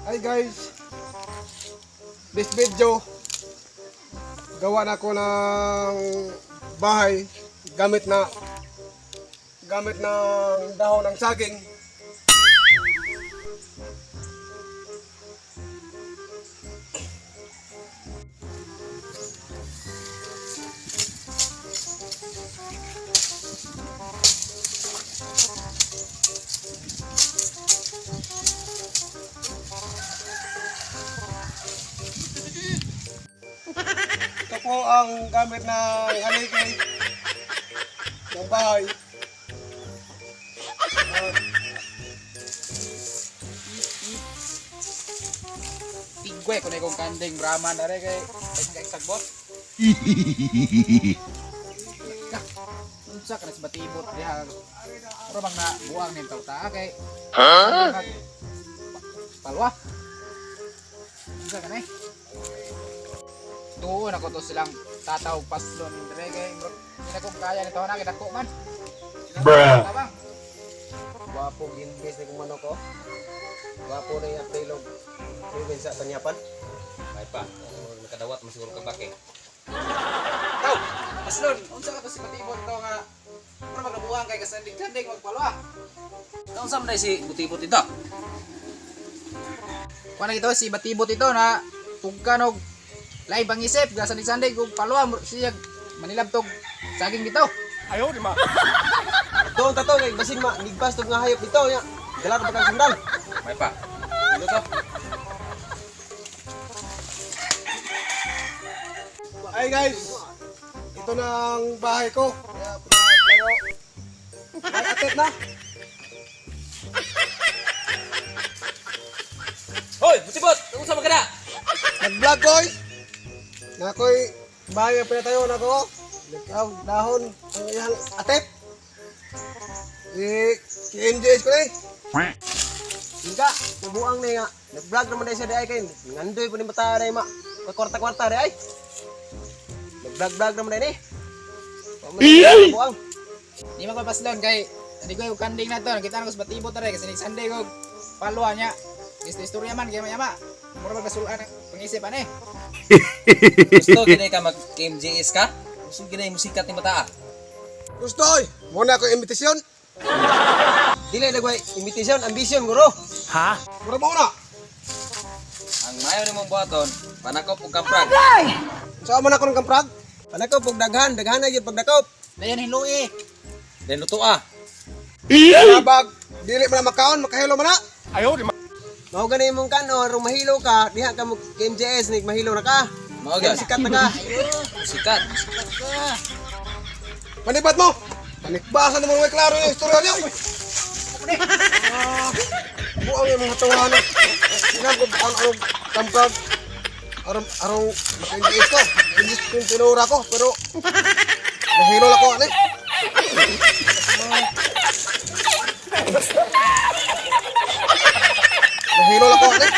Hi guys, this video gawa na ko ng bahay gamit ng dahon ng saging. Ito po ang gamit ng haligi ng bahay. Tigwe ko na ikong kanding Brahman na rin kay sagbot. Unsa ka na sa batibot diha. Pero bang na buang nin tawta kay. Palwa. Unsa ka na eh. Doon ako to silang tatawag paslon dire kay hindi ko kaya nito na kidako man. Bruh. Wapo ginbis ni kumano ko. Wapo na yung apelog. Proven sa tanyapan. May pa, nakadawat masiguro ka bake. Taw, paslon, unsa ka to si batibot to nga pero magnabuang kay kasanding-sanding magpalwa. Unsa man si buti-buti ito? Kuha na ito si batibot ito na tugkanog live ang isip gasanding-sanding kung palwa siya manilabtog saging dito. Ayaw, di ma. Doon tato kay basing ma nigbas tog nga hayop dito ya. Dala pa kang sandal. May pa. Ano to? Hi guys, ito na ang bahay ko. Kaya tayo may atit na. Hoy, butibot! Unsa man kada? Nag-vlog koy. Na koy bahay ang pinatayo na ko. Likaw dahon ang iyang atit. KMJS ko na eh. Ika, nabuang na nga. Nag-vlog naman dahil siya di ay kay. Ngandoy po ni bata na ma. Kwarta-kwarta di ay. Nag-vlog naman dahil eh. Nabuang. Di man ko paslon kay hindi ko yung kanding na to nakita na ko sa batibot na rin kasi nagsanday ko palwa niya. Istorya man kaya mayama. Mura magkasulaan ang pang-isipan eh. Gusto ginay ka mag-MJS ka? Gusto ginay musikat ni bata? Gustoy, muna ko imbitasyon. Dili nagway imitation, ambition guro. Mura mo na. Ang mayo nimong buhaton, panakop ug kamprag. Saan mo na ko ng kamprag? Panakop og daghan na gyud pagdakop. Dayan hilui. Den luto ah. Nabag, dili mo na makaon, makahilo mo na. Mao gani imong kano, rong mahilo ka, diha ka mo KMJS nig mahilo na ka. Mao Kaya gyud. sikat na ka. Sikat. Panibat mo. Panikbasa naman may klaro yung istorya niyo. Buang yung mga tawanan. Sinagod ang kamprag. Arong maka-NGS ko. NGS ko yung tinura ko. Pero nahilo ako. Ano eh? Nahilo ako. Ano eh?